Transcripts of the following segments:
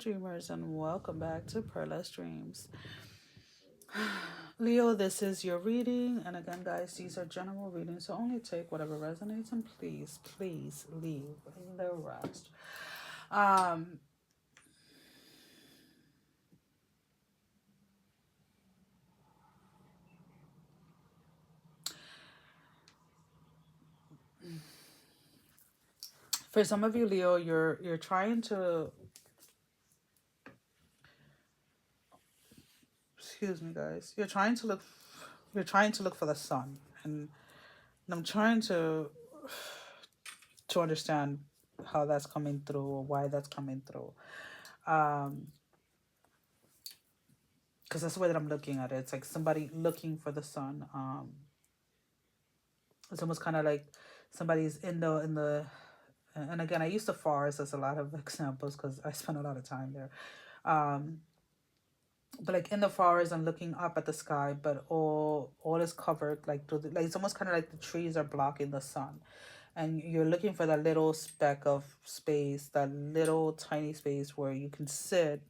dreamers, and welcome back to PERLA'S Dreams. Leo, this is your reading, and again, guys, these are general readings, so only take whatever resonates, and please leave the rest. Um, for some of you, Leo, you're trying to, excuse me, guys, you're trying to look for the sun, and I'm trying to understand how that's coming through or why that's coming through. Because that's the way that I'm looking at it. It's like somebody looking for the sun. It's almost kind of like somebody's in the and again, I use the forest as a lot of examples because I spend a lot of time there. Um, but like in the forest and looking up at the sky, but all is covered like like it's almost kind of like the trees are blocking the sun, and you're looking for that little speck of space, that little tiny space where you can sit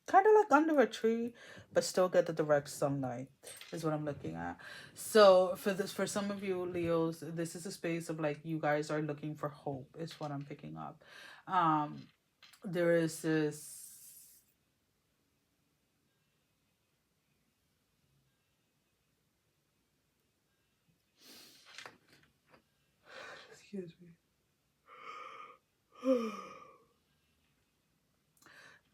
kind of like under a tree but still get the direct sunlight is what I'm looking at. So for some of you Leos, this is a space of like you guys are looking for hope is what I'm picking up. There is this, excuse me,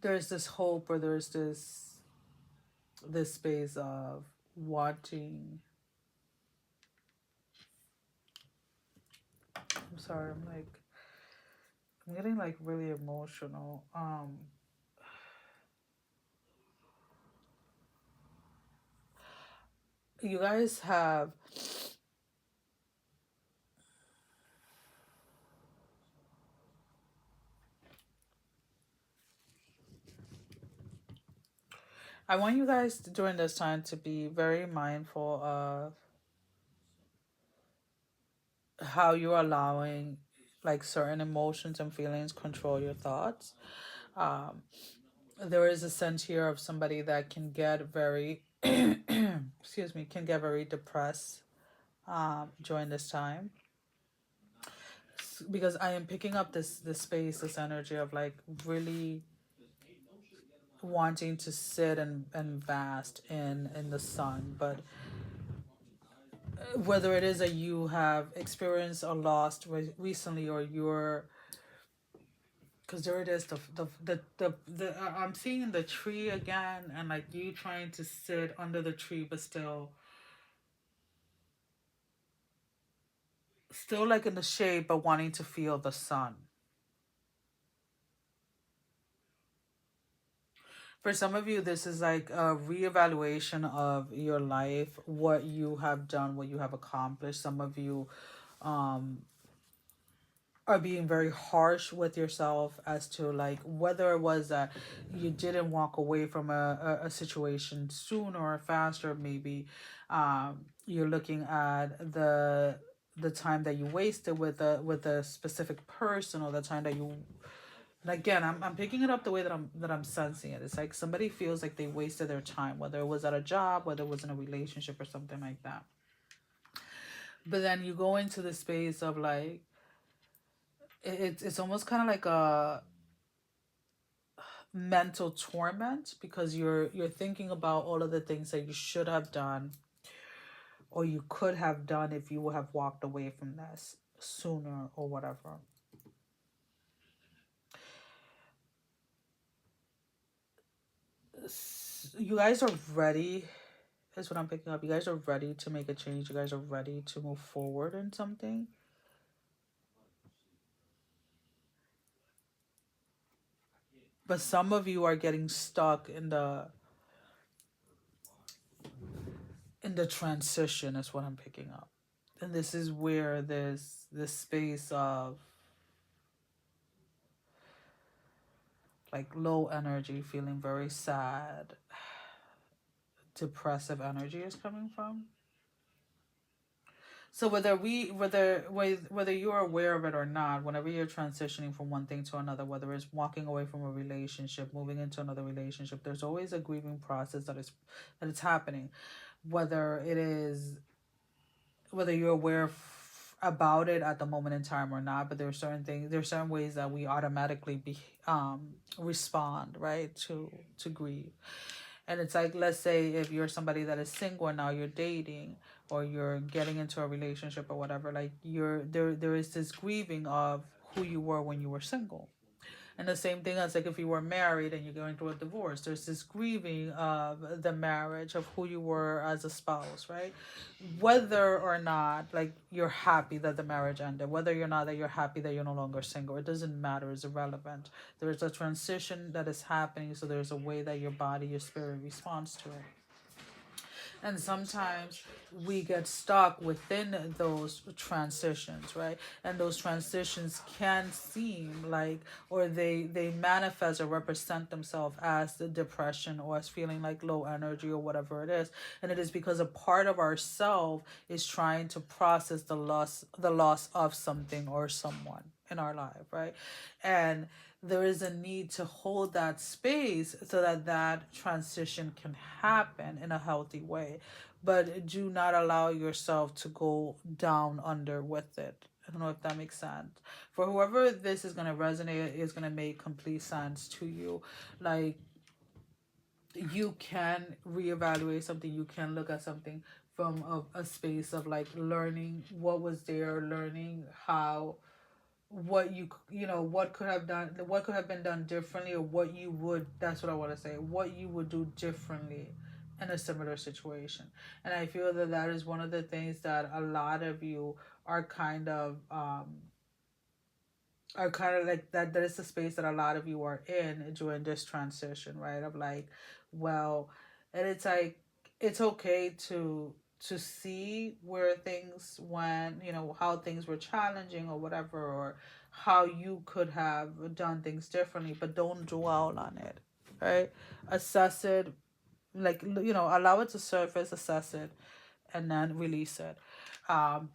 there's this hope, or there's this space of wanting, I'm sorry, I'm getting like really emotional. You guys have, I want you guys during this time to be very mindful of how you're allowing like certain emotions and feelings control your thoughts. Um, there is a sense here of somebody that can get very, excuse me, can get very depressed during this time, because I am picking up this space, this energy of like really wanting to sit and vast in the sun, but whether it is that you have experienced or lost recently, or you're, because there it is, I'm seeing the tree again, and like you trying to sit under the tree but still like in the shade but wanting to feel the sun. For some of you, this is like a reevaluation of your life, what you have done, what you have accomplished. Some of you um are being very harsh with yourself as to like whether it was that you didn't walk away from a situation sooner or faster. Maybe you're looking at the time that you wasted with a specific person, or the time that you, and again, I'm picking it up the way that I'm sensing it. It's like somebody feels like they wasted their time, whether it was at a job, whether it was in a relationship or something like that. But then you go into the space of like it's almost kind of like a mental torment, because you're thinking about all of the things that you should have done or you could have done if you would have walked away from this sooner or whatever. You guys are ready. That's what I'm picking up. You guys are ready to make a change. You guys are ready to move forward in something. But some of you are getting stuck in the transition is what I'm picking up. And this is where there's this space of like low energy, feeling very sad, depressive energy is coming from. So whether you're aware of it or not, whenever you're transitioning from one thing to another, whether it's walking away from a relationship, moving into another relationship, there's always a grieving process that is happening. Whether it is whether you're aware about it at the moment in time or not, but there are certain things, there are certain ways that we automatically respond, right, to grief. And it's like, let's say if you're somebody that is single and now you're dating, or you're getting into a relationship or whatever, like there is this grieving of who you were when you were single. And the same thing as like if you were married and you're going through a divorce, there's this grieving of the marriage, of who you were as a spouse, right? Whether or not like you're happy that the marriage ended, whether you're not that you're happy that you're no longer single, it doesn't matter, it's irrelevant. There's a transition that is happening, so there's a way that your body, your spirit responds to it. And sometimes we get stuck within those transitions, right? And those transitions can seem like, or they manifest or represent themselves as the depression, or as feeling like low energy, or whatever it is. And it is because a part of ourself is trying to process the loss of something or someone in our life, right? And there is a need to hold that space so that that transition can happen in a healthy way. But do not allow yourself to go down under with it. I don't know if that makes sense. For whoever this is going to resonate, is going to make complete sense to you. Like, you can reevaluate something, you can look at something from a space of like learning what was there, learning how, what what could have been done differently, or what you would, that's what I want to say, what you would do differently in a similar situation. And I feel that that is one of the things that a lot of you are kind of like that is the space that a lot of you are in during this transition, right? Of like, well, and it's like, it's okay to see where things went, how things were challenging or whatever, or how you could have done things differently, but don't dwell on it, right? Assess it, like, allow it to surface, assess it, and then release it. um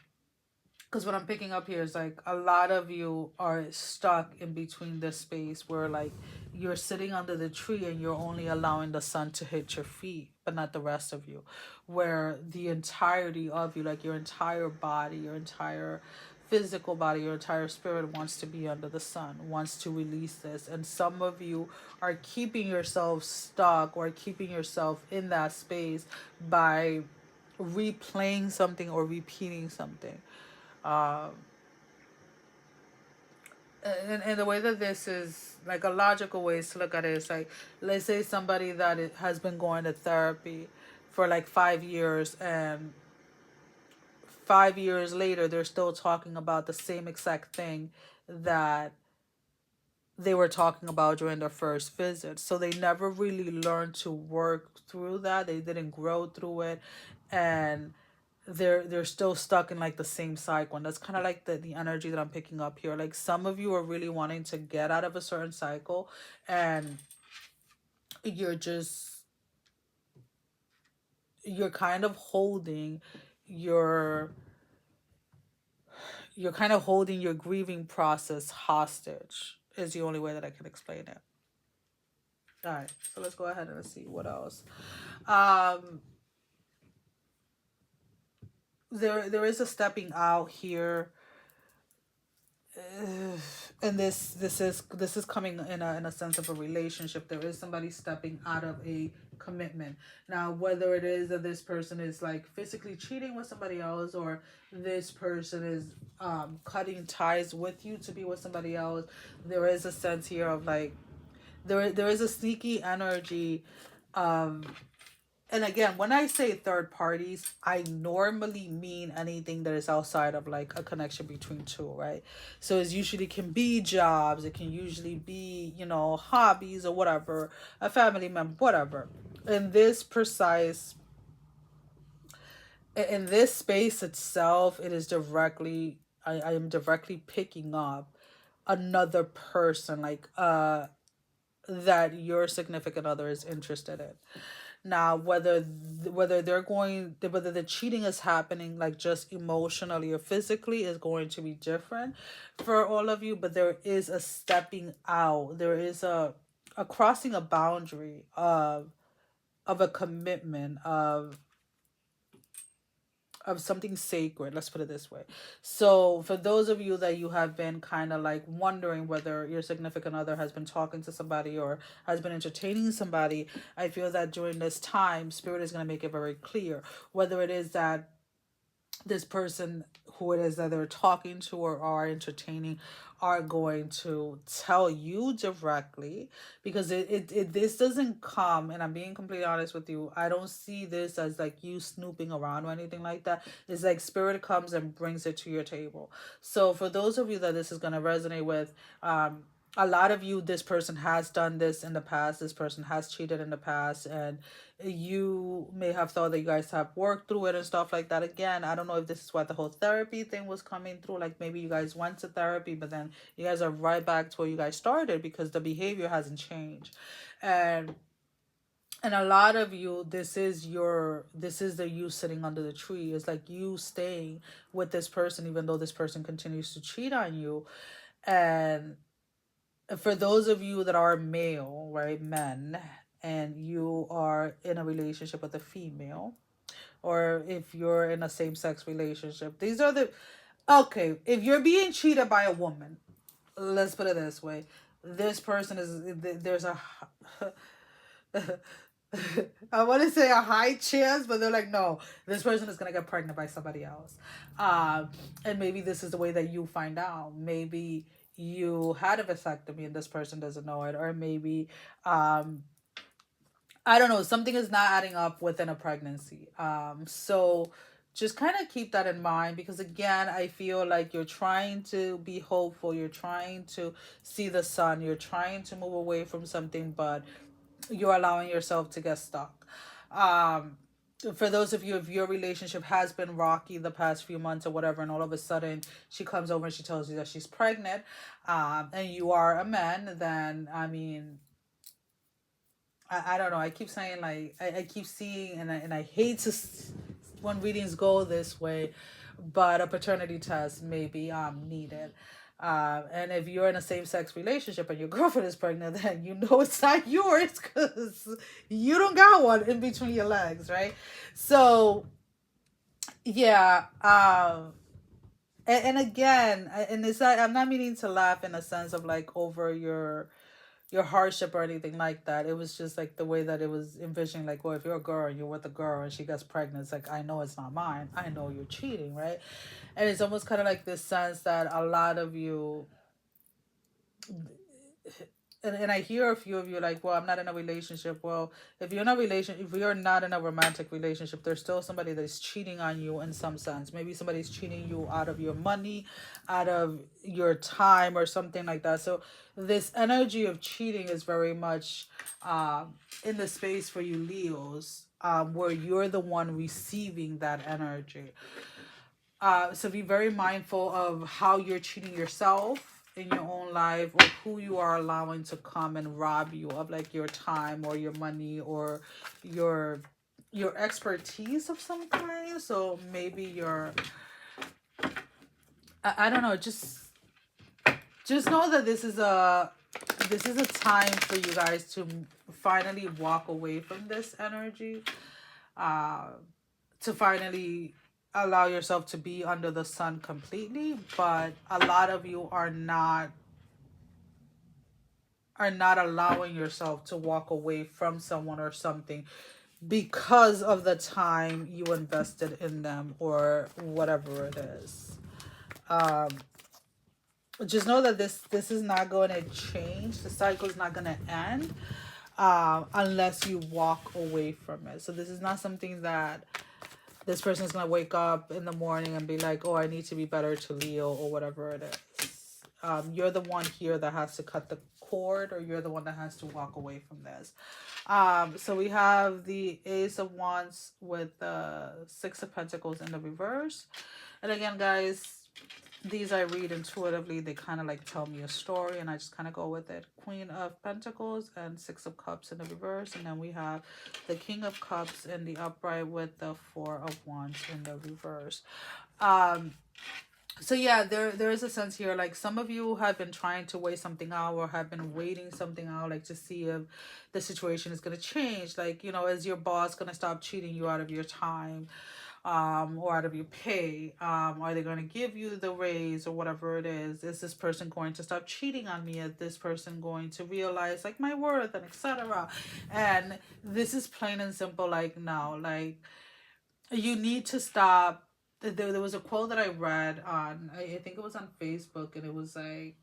because what I'm picking up here is like a lot of you are stuck in between this space where like you're sitting under the tree and you're only allowing the sun to hit your feet, but not the rest of you. Where the entirety of you, like your entire body, your entire physical body, your entire spirit wants to be under the sun, wants to release this. And some of you are keeping yourself stuck or keeping yourself in that space by replaying something or repeating something. um and the way that this is like a logical way is to look at it is like, let's say somebody that has been going to therapy for like 5 years, and 5 years later they're still talking about the same exact thing that they were talking about during their first visit. So they never really learned to work through that, they didn't grow through it, and they're still stuck in like the same cycle. And that's kind of like the energy that I'm picking up here. Like, some of you are really wanting to get out of a certain cycle, and you're just you're kind of holding your you're kind of holding your grieving process hostage, is the only way that I can explain it. All right, so let's go ahead and let's see what else. um there is a stepping out here. And this is coming in a sense of a relationship. There is somebody stepping out of a commitment. Now, whether it is that this person is like physically cheating with somebody else, or this person is cutting ties with you to be with somebody else, there is a sense here of like, there is a sneaky energy. Um and again, when I say third parties, I normally mean anything that is outside of like a connection between two, right? So it usually can be jobs, it can usually be, hobbies or whatever, a family member, whatever. In this precise, in this space itself, it is directly, I am directly picking up another person, like that your significant other is interested in. Now, whether they're going, whether the cheating is happening like just emotionally or physically is going to be different for all of you, but there is a stepping out. There is a crossing a boundary of a commitment of something sacred, let's put it this way. So for those of you that you have been kind of like wondering whether your significant other has been talking to somebody or has been entertaining somebody, I feel that during this time spirit is going to make it very clear whether it is that this person who it is that they're talking to or are entertaining are going to tell you directly, because it this doesn't come, and I'm being completely honest with you, I don't see this as like you snooping around or anything like that. It's like spirit comes and brings it to your table. So for those of you that this is going to resonate with, a lot of you, this person has done this in the past, this person has cheated in the past, and you may have thought that you guys have worked through it and stuff like that. Again, I don't know if this is what the whole therapy thing was coming through, like maybe you guys went to therapy but then you guys are right back to where you guys started because the behavior hasn't changed. And a lot of you, this is the you sitting under the tree. It's like you staying with this person even though this person continues to cheat on you. And for those of you that are male, right, men, and you are in a relationship with a female, or if you're in a same-sex relationship, these are the, okay, if you're being cheated by a woman, let's put it this way, this person is, there's a I want to say a high chance, but they're like, no, this person is gonna get pregnant by somebody else. And maybe this is the way that you find out. Maybe you had a vasectomy and this person doesn't know it, or maybe I don't know, something is not adding up within a pregnancy. So just kind of keep that in mind, because again, I feel like you're trying to be hopeful, you're trying to see the sun, you're trying to move away from something, but you're allowing yourself to get stuck. Um, for those of you, if your relationship has been rocky the past few months or whatever, and all of a sudden she comes over and she tells you that she's pregnant, and you are a man, then I mean, I don't know. I keep saying like I keep seeing, and I hate to when readings go this way, but a paternity test may be needed. And if you're in a same-sex relationship and your girlfriend is pregnant, then you know it's not yours because you don't got one in between your legs, right? So yeah, and again, and it's not, I'm not meaning to laugh in a sense of like over your hardship or anything like that. It was just like the way that it was envisioning, like, well, if you're a girl and you're with a girl and she gets pregnant, it's like, I know it's not mine, I know you're cheating, right? And it's almost kind of like this sense that a lot of you, and I hear a few of you like, well, I'm not in a relationship. Well, if you're in a relation, if you're not in a romantic relationship, there's still somebody that's cheating on you in some sense. Maybe somebody's cheating you out of your money, out of your time, or something like that. So this energy of cheating is very much in the space for you Leos, where you're the one receiving that energy. So be very mindful of how you're treating yourself in your own life, or who you are allowing to come and rob you of like your time or your money or your expertise of some kind. So maybe I don't know, just know that this is a time for you guys to finally walk away from this energy, to finally allow yourself to be under the sun completely. But a lot of you are not allowing yourself to walk away from someone or something because of the time you invested in them or whatever it is. Just know that this is not going to change. The cycle is not going to end unless you walk away from it. So this is not something that this person is going to wake up in the morning and be like, oh, I need to be better to Leo or whatever it is. You're the one here that has to cut the cord, or you're the one that has to walk away from this. So we have the Ace of Wands with the Six of Pentacles in the reverse. And again, guys, These I read intuitively. They kind of like tell me a story and I just kind of go with it. Queen of Pentacles and Six of Cups in the reverse. And then we have the King of Cups in the upright with the Four of Wands in the reverse. So yeah, there is a sense here, like some of you have been trying to weigh something out or have been waiting something out, like to see if the situation is going to change. Like, you know, is your boss going to stop cheating you out of your time, or out of your pay? Are they going to give you the raise or whatever it is this person going to stop cheating on me? Is this person going to realize like my worth, and etc.? And this is plain and simple, like, no, like, you need to stop. There was a quote that I read on, I think it was on Facebook, and it was like,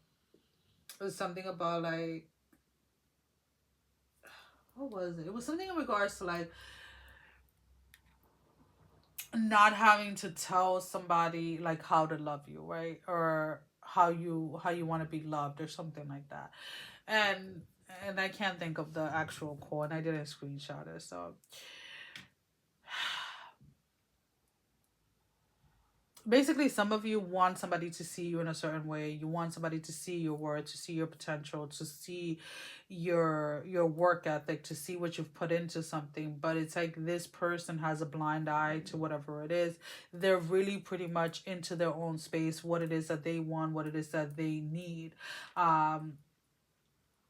it was something about like, what was it? It was something in regards to like not having to tell somebody like how to love you, right? Or how you want to be loved or something like that. And I can't think of the actual quote, and I didn't screenshot it. So basically, some of you want somebody to see you in a certain way. You want somebody to see your worth, to see your potential, to see your work ethic, to see what you've put into something. But it's like this person has a blind eye to whatever it is. They're really pretty much into their own space, what it is that they want, what it is that they need. um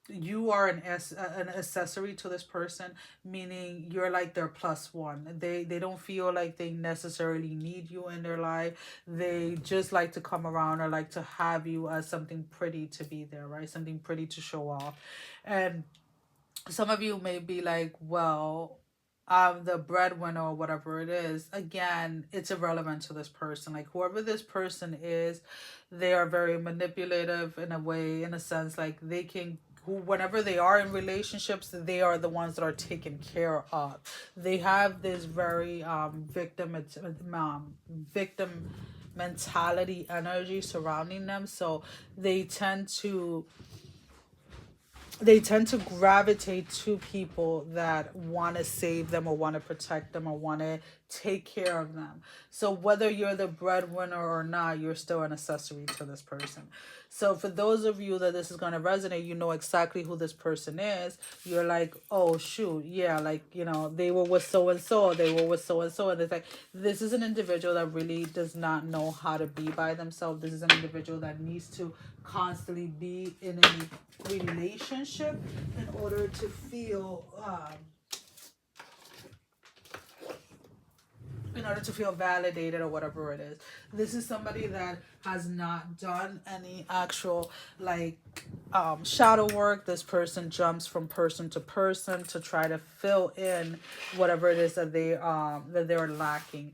you are an accessory to this person, meaning you're like their plus one. They don't feel like they necessarily need you in their life. They just like to come around or like to have you as something pretty to be there, right? Something pretty to show off. And some of you may be like, well, I'm the breadwinner or whatever it is. Again, it's irrelevant to this person. Like, whoever this person is, they are very manipulative in a way, in a sense, like they can, who, whenever they are in relationships, they are the ones that are taken care of. They have this very victim mentality energy surrounding them. So they tend to gravitate to people that want to save them or want to protect them or want to take care of them. So whether you're the breadwinner or not, you're still an accessory to this person. So for those of you that this is going to resonate, you know exactly who this person is. You're like, oh shoot, yeah, like, you know, they were with so and so, they were with so and so, and it's like, this is an individual that really does not know how to be by themselves. This is an individual that needs to constantly be in a relationship in order to feel validated or whatever it is. This is somebody that has not done any actual like shadow work. This person jumps from person to person to try to fill in whatever it is that they're lacking.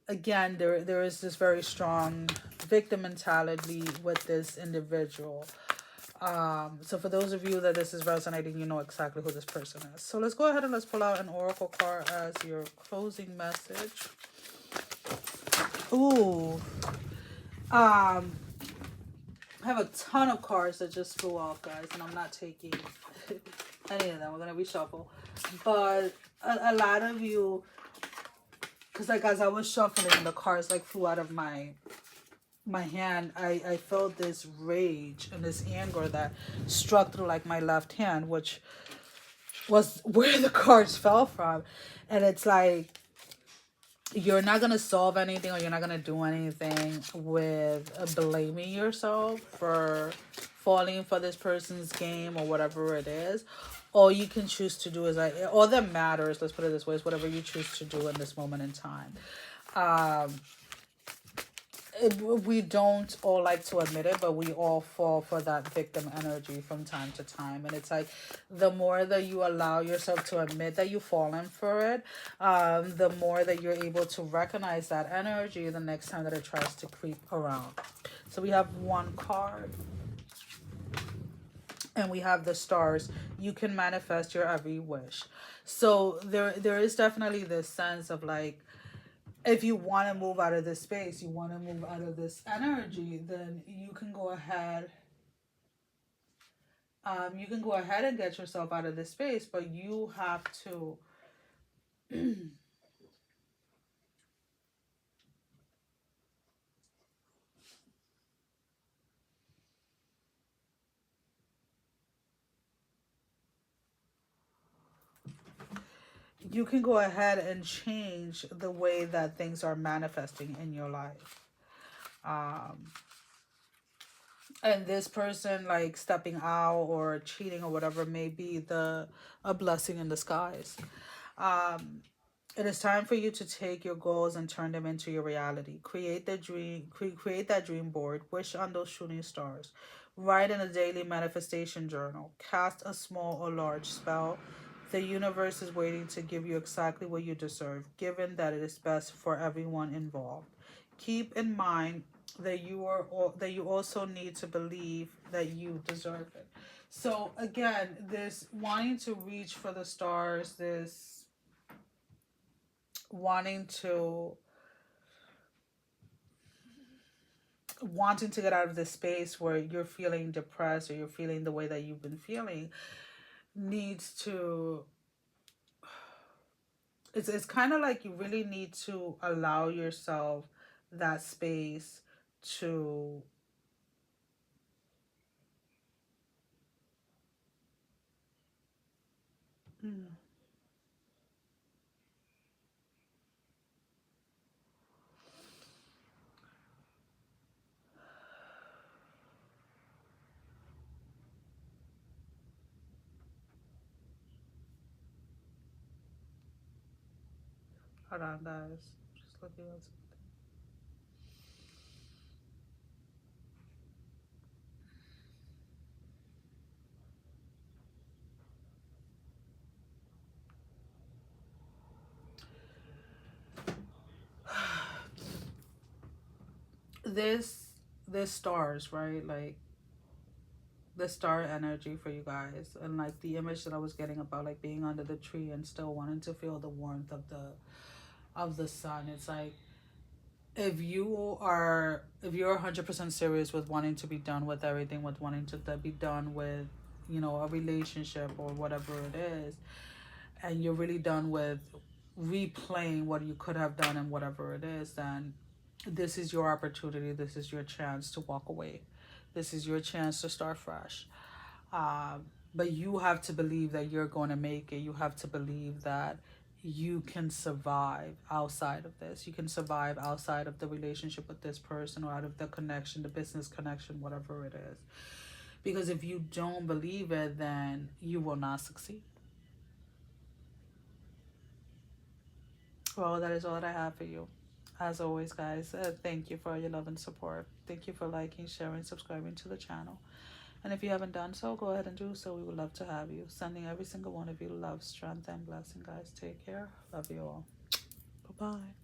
Again, there is this very strong victim mentality with this individual. So for those of you that this is resonating, you know exactly who this person is. So let's go ahead and let's pull out an oracle card as your closing message. Ooh. I have a ton of cards that just flew off, guys, and I'm not taking any of them. We're gonna reshuffle. But a lot of you, because like as I was shuffling, the cards like flew out of my hand. I felt this rage and this anger that struck through like my left hand, which was where the cards fell from. And it's like, you're not going to solve anything, or you're not going to do anything with blaming yourself for falling for this person's game or whatever it is. All you can choose to do is, like, all that matters, let's put it this way, is whatever you choose to do in this moment in time. We don't all like to admit it, but we all fall for that victim energy from time to time. And it's like, the more that you allow yourself to admit that you've fallen for it, the more that you're able to recognize that energy the next time that it tries to creep around. So we have one card. And we have the stars. You can manifest your every wish. So there is definitely this sense of like, if you want to move out of this space, you want to move out of this energy, then you can go ahead. You can go ahead and get yourself out of this space, but you have to you can go ahead and change the way that things are manifesting in your life. Um, and this person like stepping out or cheating or whatever may be a blessing in disguise. It is time for you to take your goals and turn them into your reality. Create the dream, create that dream board. Wish on those shooting stars. Write in a daily manifestation journal. Cast a small or large spell. The universe is waiting to give you exactly what you deserve, given that it is best for everyone involved. Keep in mind that that you also need to believe that you deserve it. So again, this wanting to reach for the stars, this wanting to wanting to get out of this space where you're feeling depressed or you're feeling the way that you've been feeling needs to it's kind of like you really need to allow yourself that space to mm, hold on guys, just looking at this this stars, right? Like the star energy for you guys, and like the image that I was getting about like being under the tree and still wanting to feel the warmth of the sun. It's like if you're 100% serious with wanting to be done with everything, with wanting to be done with, you know, a relationship or whatever it is, and you're really done with replaying what you could have done and whatever it is, then this is your opportunity. This is your chance to walk away. This is your chance to start fresh. But you have to believe that you're going to make it. You have to believe that you can survive outside of this. You can survive outside of the relationship with this person or out of the connection, the business connection, whatever it is. Because if you don't believe it, then you will not succeed. Well, that is all that I have for you. As always, guys, thank you for your love and support. Thank you for liking, sharing, subscribing to the channel. And if you haven't done so, go ahead and do so. We would love to have you. Sending every single one of you love, strength, and blessing, guys. Take care. Love you all. Bye-bye.